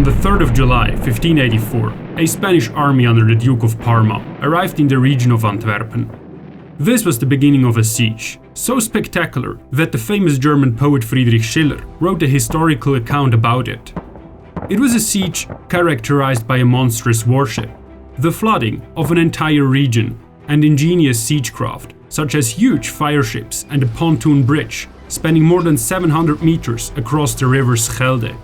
on the 3rd of July, 1584, a Spanish army under the Duke of Parma arrived in the region of Antwerpen. This was the beginning of a siege, so spectacular that the famous German poet Friedrich Schiller wrote a historical account about it. It was a siege characterized by a monstrous warship, the flooding of an entire region, and ingenious siegecraft, such as huge fireships and a pontoon bridge spanning more than 700 meters across the River Schelde.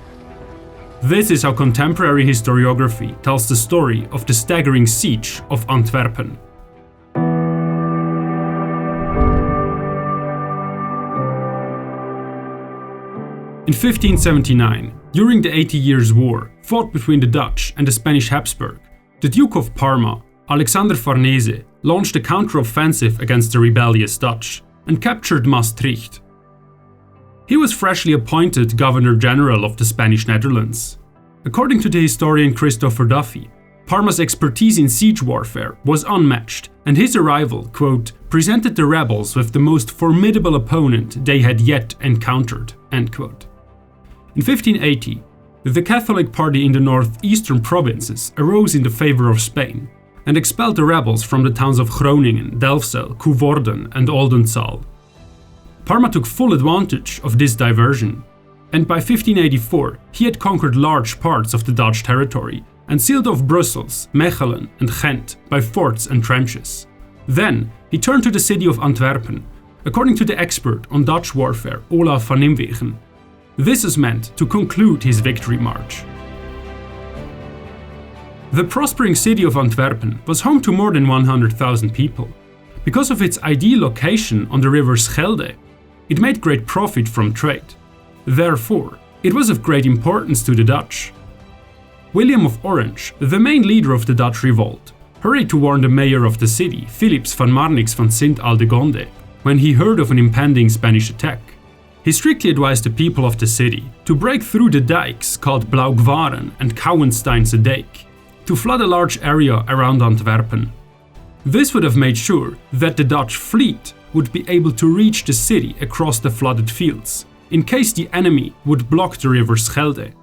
This is how contemporary historiography tells the story of the staggering siege of Antwerpen. In 1579, during the 80 Years' War fought between the Dutch and the Spanish Habsburg, the Duke of Parma, Alexander Farnese, launched a counter-offensive against the rebellious Dutch and captured Maastricht. He was freshly appointed Governor-General of the Spanish Netherlands. According to the historian Christopher Duffy, Parma's expertise in siege warfare was unmatched, and his arrival, quote, presented the rebels with the most formidable opponent they had yet encountered, end quote. In 1580, the Catholic party in the northeastern provinces arose in the favor of Spain and expelled the rebels from the towns of Groningen, Delfzijl, Coevorden and Oldenzaal. Parma took full advantage of this diversion, and by 1584 he had conquered large parts of the Dutch territory and sealed off Brussels, Mechelen and Ghent by forts and trenches. Then he turned to the city of Antwerpen. According to the expert on Dutch warfare Olaf van Nimwegen, this is meant to conclude his victory march. The prospering city of Antwerpen was home to more than 100,000 people. Because of its ideal location on the River Schelde, it made great profit from trade. Therefore, it was of great importance to the Dutch. William of Orange, the main leader of the Dutch revolt, hurried to warn the mayor of the city, Philips van Marnix van Sint-Aldegonde, when he heard of an impending Spanish attack. He strictly advised the people of the city to break through the dikes called Blauwgwaren and Kouwensteinse Dijk, to flood a large area around Antwerpen. This would have made sure that the Dutch fleet would be able to reach the city across the flooded fields, in case the enemy would block the River Schelde.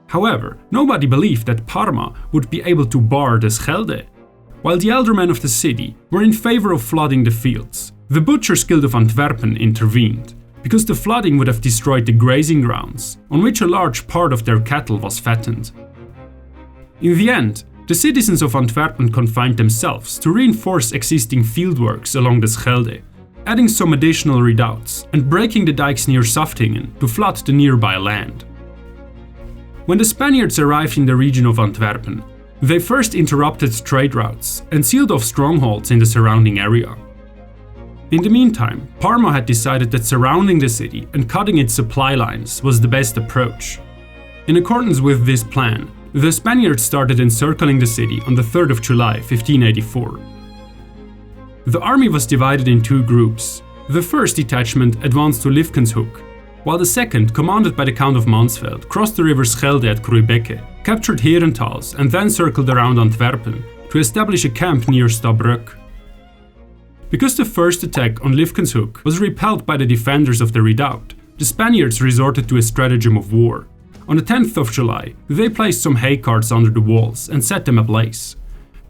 However, nobody believed that Parma would be able to bar the Schelde. While the aldermen of the city were in favor of flooding the fields, the Butchers' Guild of Antwerpen intervened, because the flooding would have destroyed the grazing grounds, on which a large part of their cattle was fattened. In the end, the citizens of Antwerpen confined themselves to reinforce existing fieldworks along the Schelde, adding some additional redoubts and breaking the dikes near Saftingen to flood the nearby land. When the Spaniards arrived in the region of Antwerpen, they first interrupted trade routes and sealed off strongholds in the surrounding area. In the meantime, Parma had decided that surrounding the city and cutting its supply lines was the best approach. In accordance with this plan, the Spaniards started encircling the city on the 3rd of July, 1584. The army was divided in two groups. The first detachment advanced to Liefkenshoek, while the second, commanded by the Count of Mansfeld, crossed the River Schelde at Kruibeke, captured Herentals and then circled around Antwerpen to establish a camp near Stabroek. Because the first attack on Liefkenshoek was repelled by the defenders of the redoubt, the Spaniards resorted to a stratagem of war. On the 10th of July, they placed some hay carts under the walls and set them ablaze.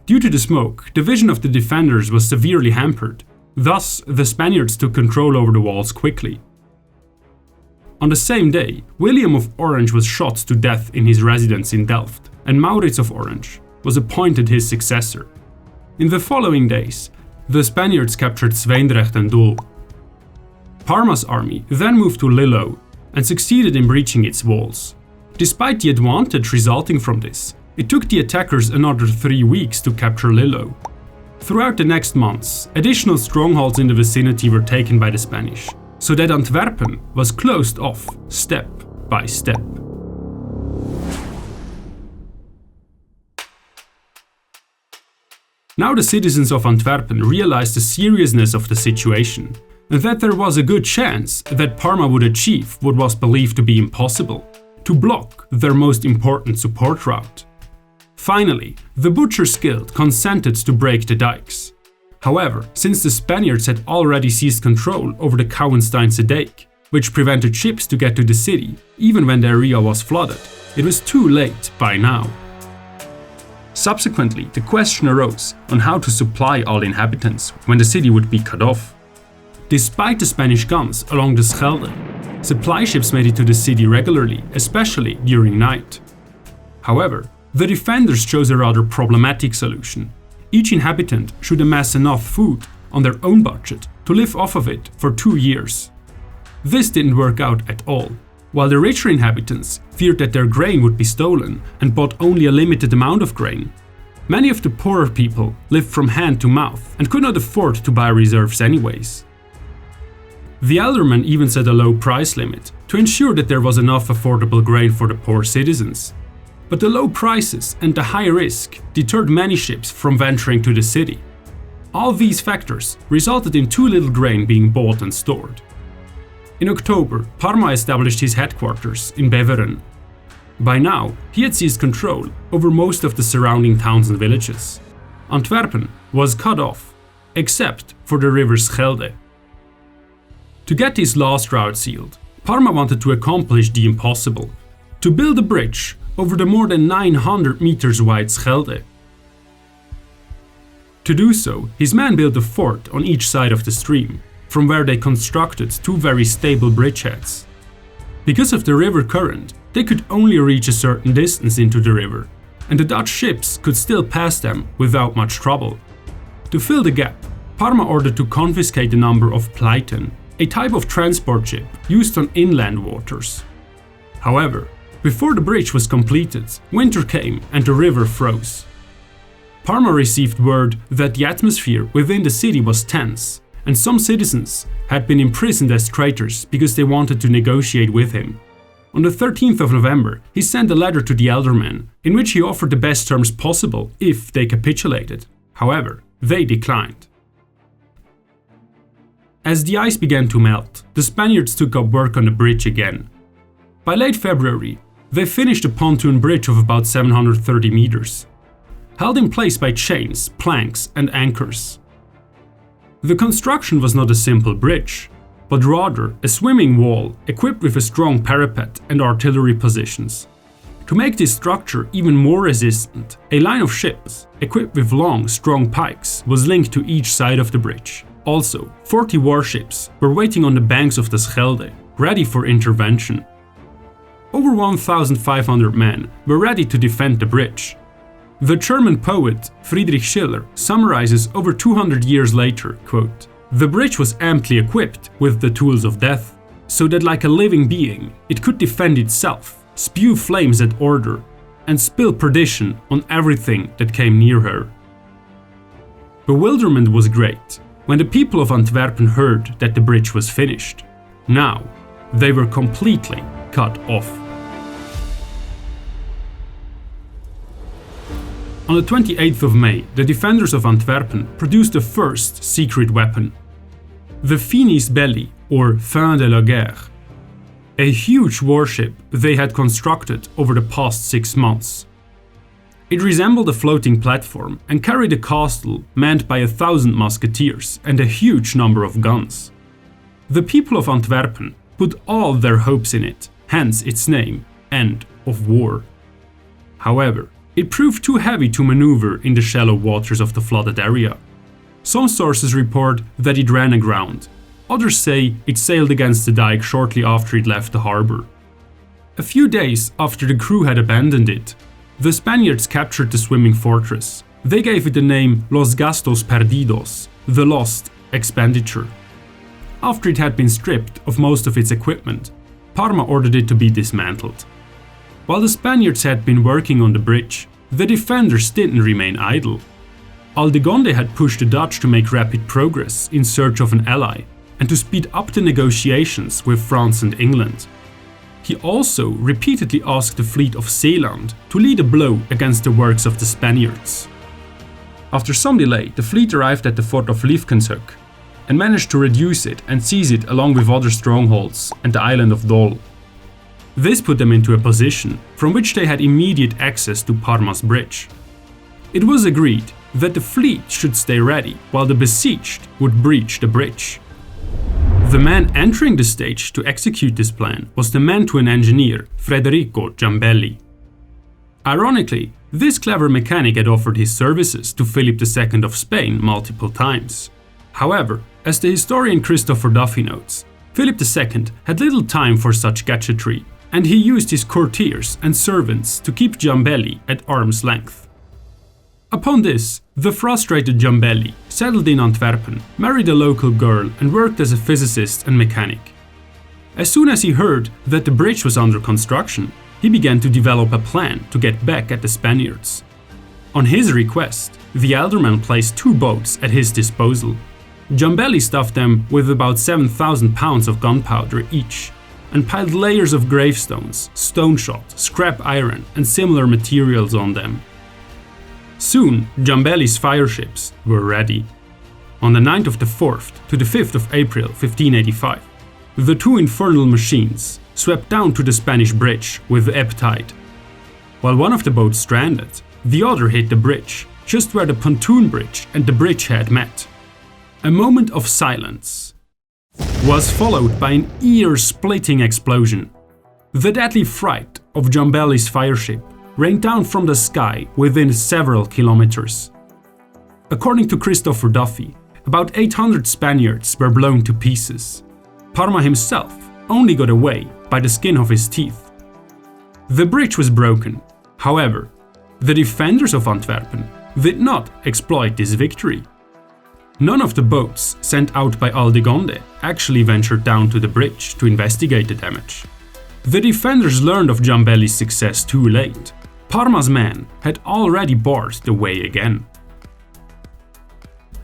Due to the smoke, the vision of the defenders was severely hampered. Thus, the Spaniards took control over the walls quickly. On the same day, William of Orange was shot to death in his residence in Delft, and Maurits of Orange was appointed his successor. In the following days, the Spaniards captured Zwijndrecht and Doel. Parma's army then moved to Lillo and succeeded in breaching its walls. Despite the advantage resulting from this, it took the attackers another 3 weeks to capture Lillo. Throughout the next months, additional strongholds in the vicinity were taken by the Spanish, so that Antwerpen was closed off step by step. Now the citizens of Antwerpen realized the seriousness of the situation, and that there was a good chance that Parma would achieve what was believed to be impossible: to block their most important support route. Finally, the Butchers' Guild consented to break the dikes. However, since the Spaniards had already seized control over the Kouwensteinse Dijk, which prevented ships to get to the city even when the area was flooded, it was too late by now. Subsequently, the question arose on how to supply all inhabitants when the city would be cut off. Despite the Spanish guns along the Schelde, supply ships made it to the city regularly, especially during night. However, the defenders chose a rather problematic solution. Each inhabitant should amass enough food on their own budget to live off of it for 2 years. This didn't work out at all. While the richer inhabitants feared that their grain would be stolen and bought only a limited amount of grain, many of the poorer people lived from hand to mouth and could not afford to buy reserves anyways. The alderman even set a low price limit to ensure that there was enough affordable grain for the poor citizens. But the low prices and the high risk deterred many ships from venturing to the city. All these factors resulted in too little grain being bought and stored. In October, Parma established his headquarters in Beveren. By now, he had seized control over most of the surrounding towns and villages. Antwerpen was cut off, except for the River Schelde. To get this last route sealed, Parma wanted to accomplish the impossible: to build a bridge over the more than 900 meters wide Schelde. To do so, his men built a fort on each side of the stream, from where they constructed 2 very stable bridgeheads. Because of the river current, they could only reach a certain distance into the river, and the Dutch ships could still pass them without much trouble. To fill the gap, Parma ordered to confiscate a number of pleiten, a type of transport ship used on inland waters. However, before the bridge was completed, winter came and the river froze. Parma received word that the atmosphere within the city was tense, and some citizens had been imprisoned as traitors because they wanted to negotiate with him. On the 13th of November, he sent a letter to the aldermen in which he offered the best terms possible if they capitulated. However, they declined. As the ice began to melt, the Spaniards took up work on the bridge again. By late February, they finished a pontoon bridge of about 730 meters, held in place by chains, planks, and anchors. The construction was not a simple bridge, but rather a swimming wall equipped with a strong parapet and artillery positions. To make this structure even more resistant, a line of ships, equipped with long, strong pikes, was linked to each side of the bridge. Also, 40 warships were waiting on the banks of the Schelde, ready for intervention. Over 1,500 men were ready to defend the bridge. The German poet Friedrich Schiller summarizes over 200 years later, quote, "The bridge was amply equipped with the tools of death, so that like a living being, it could defend itself, spew flames at order, and spill perdition on everything that came near her." Bewilderment was great when the people of Antwerpen heard that the bridge was finished. Now, they were completely cut off. On the 28th of May, the defenders of Antwerpen produced the first secret weapon, the Finis Belli, or Fin de la Guerre, a huge warship they had constructed over the past 6 months. It resembled a floating platform and carried a castle manned by 1,000 musketeers and a huge number of guns. The people of Antwerpen put all their hopes in it, hence its name, End of War. However, it proved too heavy to maneuver in the shallow waters of the flooded area. Some sources report that it ran aground, others say it sailed against the dike shortly after it left the harbor. A few days after the crew had abandoned it, the Spaniards captured the swimming fortress. They gave it the name Los Gastos Perdidos, the lost expenditure. After it had been stripped of most of its equipment, Parma ordered it to be dismantled. While the Spaniards had been working on the bridge, the defenders didn't remain idle. Aldegonde had pushed the Dutch to make rapid progress in search of an ally and to speed up the negotiations with France and England. He also repeatedly asked the fleet of Zeeland to lead a blow against the works of the Spaniards. After some delay, the fleet arrived at the fort of Liefkenshoek and managed to reduce it and seize it along with other strongholds and the island of Dol. This put them into a position from which they had immediate access to Parma's bridge. It was agreed that the fleet should stay ready while the besieged would breach the bridge. The man entering the stage to execute this plan was the Mantuan engineer Federico Giambelli. Ironically, this clever mechanic had offered his services to Philip II of Spain multiple times. However, as the historian Christopher Duffy notes, Philip II had little time for such gadgetry, and he used his courtiers and servants to keep Giambelli at arm's length. Upon this, the frustrated Giambelli settled in Antwerpen, married a local girl, and worked as a physicist and mechanic. As soon as he heard that the bridge was under construction, he began to develop a plan to get back at the Spaniards. On his request, the alderman placed 2 boats at his disposal. Giambelli stuffed them with about 7,000 pounds of gunpowder each, and piled layers of gravestones, stone shot, scrap iron, and similar materials on them. Soon, Giambelli's fireships were ready. On the night of the 4th to the 5th of April 1585, the 2 infernal machines swept down to the Spanish bridge with the ebb tide. While one of the boats stranded, the other hit the bridge, just where the pontoon bridge and the bridgehead met. A moment of silence was followed by an ear-splitting explosion. The deadly fright of Giambelli's fireship rained down from the sky within several kilometers. According to Christopher Duffy, about 800 Spaniards were blown to pieces. Parma himself only got away by the skin of his teeth. The bridge was broken. However, the defenders of Antwerpen did not exploit this victory. None of the boats sent out by Aldegonde actually ventured down to the bridge to investigate the damage. The defenders learned of Giambelli's success too late. Parma's men had already barred the way again.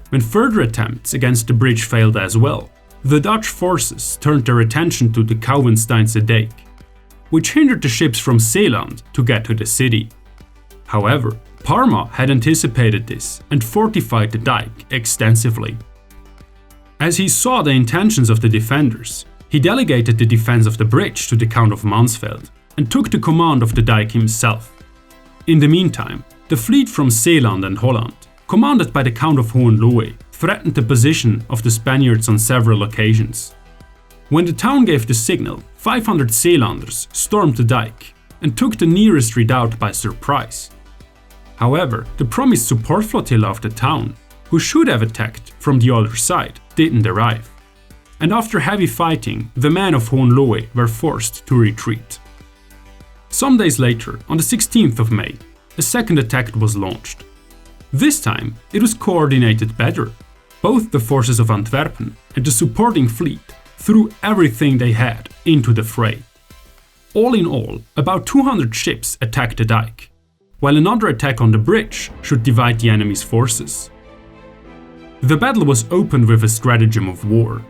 When further attempts against the bridge failed as well, the Dutch forces turned their attention to the Kouwensteinse dike, which hindered the ships from Zeeland to get to the city. However, Parma had anticipated this and fortified the dike extensively. As he saw the intentions of the defenders, he delegated the defense of the bridge to the Count of Mansfeld and took the command of the dike himself. In the meantime, the fleet from Zeeland and Holland, commanded by the Count of Hohenlohe, threatened the position of the Spaniards on several occasions. When the town gave the signal, 500 Zeelanders stormed the dike and took the nearest redoubt by surprise. However, the promised support flotilla of the town, who should have attacked from the other side, didn't arrive. And after heavy fighting, the men of Hohenlohe were forced to retreat. Some days later, on the 16th of May, a second attack was launched. This time, it was coordinated better. Both the forces of Antwerpen and the supporting fleet threw everything they had into the fray. All in all, about 200 ships attacked the dike, while another attack on the bridge should divide the enemy's forces. The battle was opened with a stratagem of war.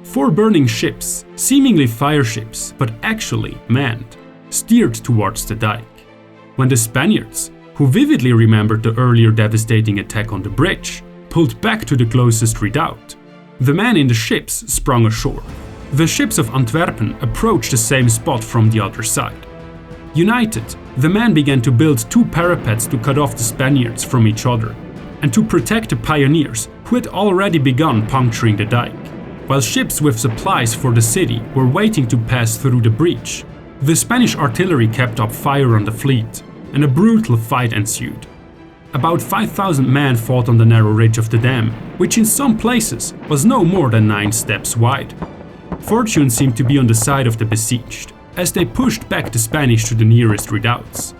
4 burning ships, seemingly fireships but actually manned, steered towards the dike. When the Spaniards, who vividly remembered the earlier devastating attack on the bridge, pulled back to the closest redoubt, the men in the ships sprung ashore. The ships of Antwerpen approached the same spot from the other side. United, the men began to build 2 parapets to cut off the Spaniards from each other, and to protect the pioneers who had already begun puncturing the dike. While ships with supplies for the city were waiting to pass through the breach, the Spanish artillery kept up fire on the fleet, and a brutal fight ensued. About 5,000 men fought on the narrow ridge of the dam, which in some places was no more than 9 steps wide. Fortune seemed to be on the side of the besieged, as they pushed back the Spanish to the nearest redoubts.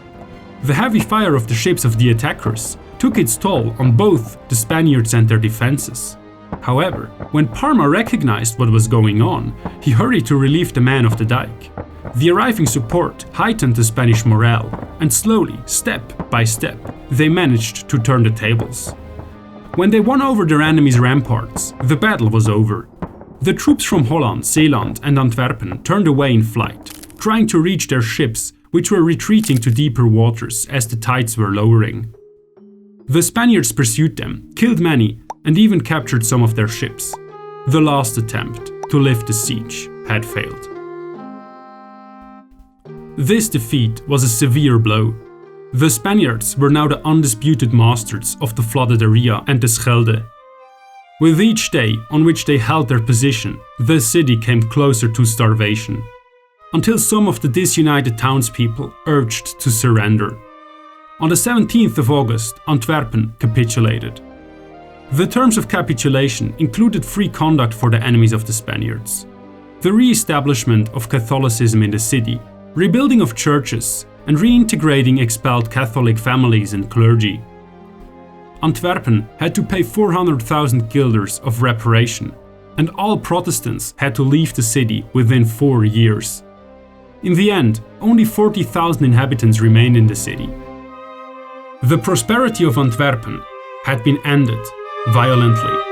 The heavy fire of the ships of the attackers took its toll on both the Spaniards and their defenses. However, when Parma recognized what was going on, he hurried to relieve the men of the dike. The arriving support heightened the Spanish morale, and slowly, step by step, they managed to turn the tables. When they won over their enemy's ramparts, the battle was over. The troops from Holland, Zeeland and Antwerpen turned away in flight, trying to reach their ships, which were retreating to deeper waters as the tides were lowering. The Spaniards pursued them, killed many, and even captured some of their ships. The last attempt to lift the siege had failed. This defeat was a severe blow. The Spaniards were now the undisputed masters of the flooded area and the Schelde. With each day on which they held their position, the city came closer to starvation, until some of the disunited townspeople urged to surrender. On the 17th of August, Antwerpen capitulated. The terms of capitulation included free conduct for the enemies of the Spaniards, the re-establishment of Catholicism in the city, rebuilding of churches, and reintegrating expelled Catholic families and clergy. Antwerpen had to pay 400,000 guilders of reparation, and all Protestants had to leave the city within 4 years. In the end, only 40,000 inhabitants remained in the city. The prosperity of Antwerpen had been ended violently.